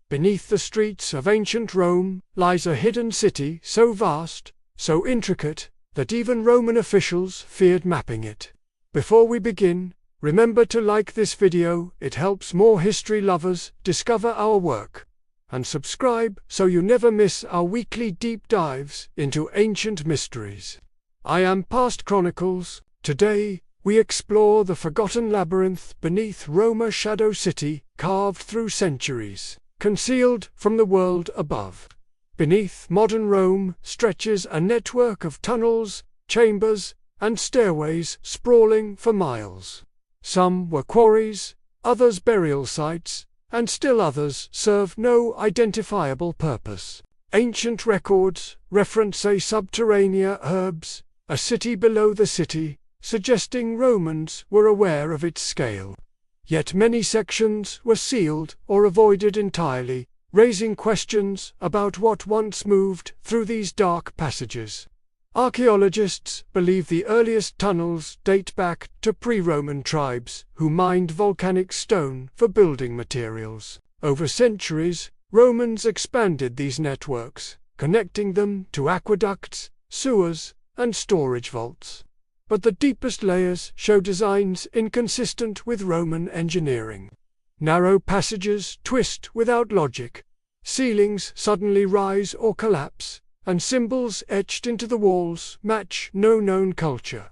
Beneath the streets of ancient Rome lies a hidden city so vast, so intricate, that even Roman officials feared mapping it. Before we begin, remember to like this video, it helps more history lovers discover our work. And subscribe so you never miss our weekly deep dives into ancient mysteries. I am Past Chronicles. Today, we explore the forgotten labyrinth beneath Roma's shadow city, carved through centuries, concealed from the world above. Beneath modern Rome stretches a network of tunnels, chambers, and stairways sprawling for miles. Some were quarries, others burial sites, and still others serve no identifiable purpose. Ancient records reference a subterranean urbs, a city below the city, suggesting Romans were aware of its scale. Yet many sections were sealed or avoided entirely, raising questions about what once moved through these dark passages. Archaeologists believe the earliest tunnels date back to pre-Roman tribes who mined volcanic stone for building materials. Over centuries, Romans expanded these networks, connecting them to aqueducts, sewers, and storage vaults. But the deepest layers show designs inconsistent with Roman engineering. Narrow passages twist without logic, ceilings suddenly rise or collapse, and symbols etched into the walls match no known culture.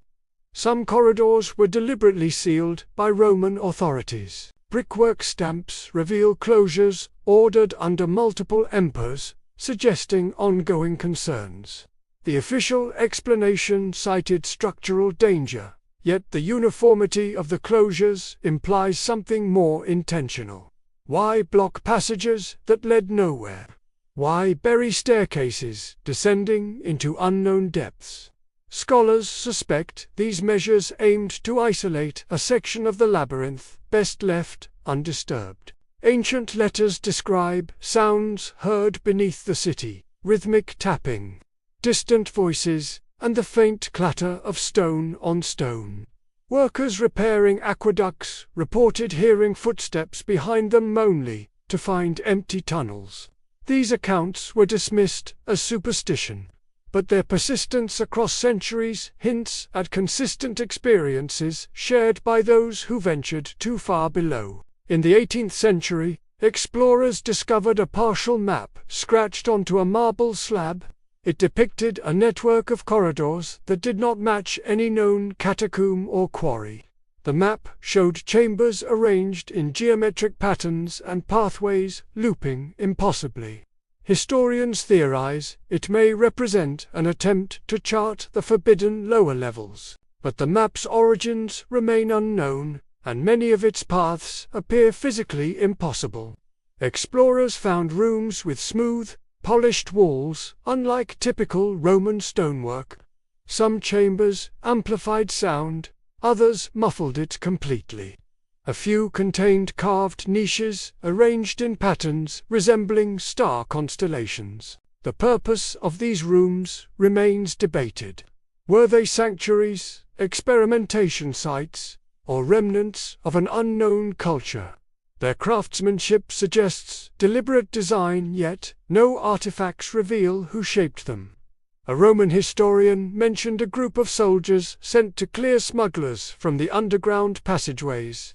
Some corridors were deliberately sealed by Roman authorities. Brickwork stamps reveal closures ordered under multiple emperors, suggesting ongoing concerns. The official explanation cited structural danger, yet the uniformity of the closures implies something more intentional. Why block passages that led nowhere? Why bury staircases descending into unknown depths? Scholars suspect these measures aimed to isolate a section of the labyrinth best left undisturbed. Ancient letters describe sounds heard beneath the city, rhythmic tapping, distant voices, and the faint clatter of stone on stone. Workers repairing aqueducts reported hearing footsteps behind them only to find empty tunnels. These accounts were dismissed as superstition, but their persistence across centuries hints at consistent experiences shared by those who ventured too far below. In the 18th century, explorers discovered a partial map scratched onto a marble slab. It depicted a network of corridors that did not match any known catacomb or quarry. The map showed chambers arranged in geometric patterns and pathways looping impossibly. Historians theorize it may represent an attempt to chart the forbidden lower levels, but the map's origins remain unknown, and many of its paths appear physically impossible. Explorers found rooms with smooth, polished walls, unlike typical Roman stonework. Some chambers amplified sound, others muffled it completely. A few contained carved niches arranged in patterns resembling star constellations. The purpose of these rooms remains debated. Were they sanctuaries, experimentation sites, or remnants of an unknown culture? Their craftsmanship suggests deliberate design, yet no artifacts reveal who shaped them. A Roman historian mentioned a group of soldiers sent to clear smugglers from the underground passageways.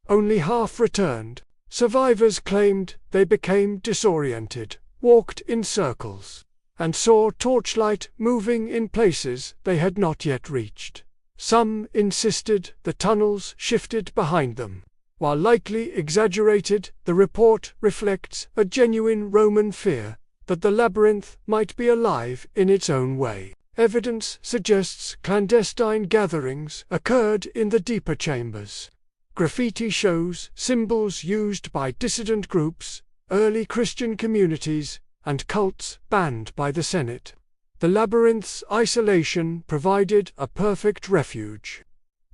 Only half returned. Survivors claimed they became disoriented, walked in circles, and saw torchlight moving in places they had not yet reached. Some insisted the tunnels shifted behind them. While likely exaggerated, the report reflects a genuine Roman fear that the labyrinth might be alive in its own way. Evidence suggests clandestine gatherings occurred in the deeper chambers. Graffiti shows symbols used by dissident groups, early Christian communities, and cults banned by the Senate. The labyrinth's isolation provided a perfect refuge.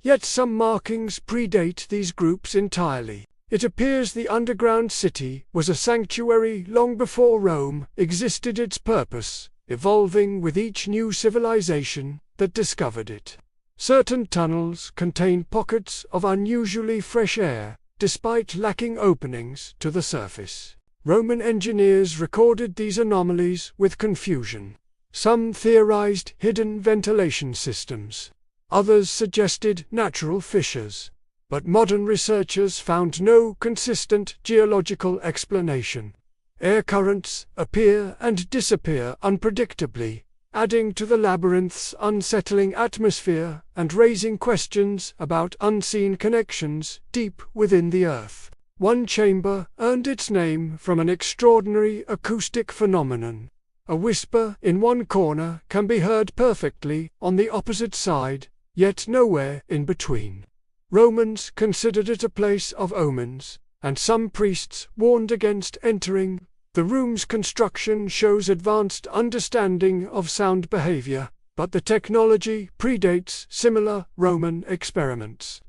Yet some markings predate these groups entirely. It appears the underground city was a sanctuary long before Rome existed. Its purpose, evolving with each new civilization that discovered it. Certain tunnels contain pockets of unusually fresh air, despite lacking openings to the surface. Roman engineers recorded these anomalies with confusion. Some theorized hidden ventilation systems. Others suggested natural fissures. But modern researchers found no consistent geological explanation. Air currents appear and disappear unpredictably, adding to the labyrinth's unsettling atmosphere and raising questions about unseen connections deep within the earth. One chamber earned its name from an extraordinary acoustic phenomenon. A whisper in one corner can be heard perfectly on the opposite side, yet nowhere in between. Romans considered it a place of omens, and some priests warned against entering. The room's construction shows advanced understanding of sound behavior, but the technology predates similar Roman experiments.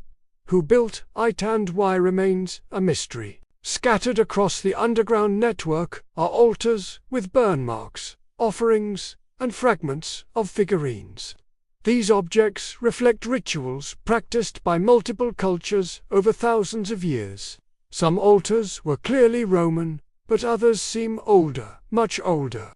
Who built it and why remains a mystery. Scattered across the underground network are altars with burn marks, offerings, and fragments of figurines. These objects reflect rituals practiced by multiple cultures over thousands of years. Some altars were clearly Roman, but others seem older, much older.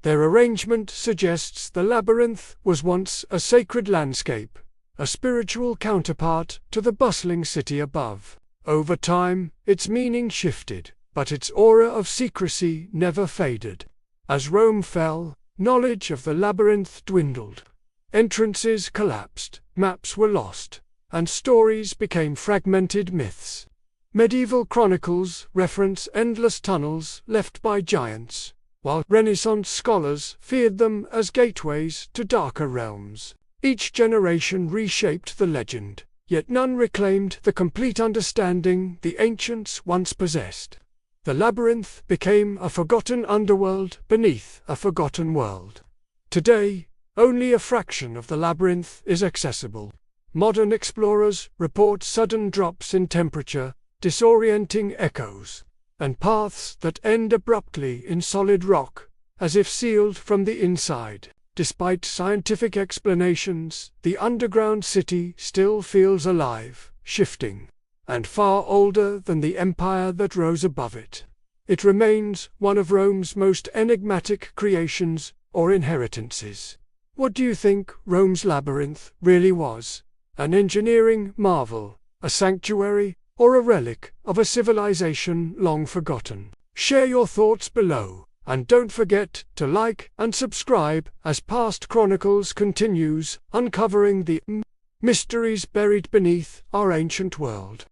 Their arrangement suggests the labyrinth was once a sacred landscape, a spiritual counterpart to the bustling city above. Over time, its meaning shifted, but its aura of secrecy never faded. As Rome fell, knowledge of the labyrinth dwindled. Entrances collapsed, maps were lost, and stories became fragmented myths. Medieval chronicles reference endless tunnels left by giants, while Renaissance scholars feared them as gateways to darker realms. Each generation reshaped the legend, yet none reclaimed the complete understanding the ancients once possessed. The labyrinth became a forgotten underworld beneath a forgotten world. Today, only a fraction of the labyrinth is accessible. Modern explorers report sudden drops in temperature, disorienting echoes, and paths that end abruptly in solid rock, as if sealed from the inside. Despite scientific explanations, the underground city still feels alive, shifting, and far older than the empire that rose above it. It remains one of Rome's most enigmatic creations or inheritances. What do you think Rome's labyrinth really was? An engineering marvel, a sanctuary, or a relic of a civilization long forgotten? Share your thoughts below, and don't forget to like and subscribe as Past Chronicles continues uncovering the mysteries buried beneath our ancient world.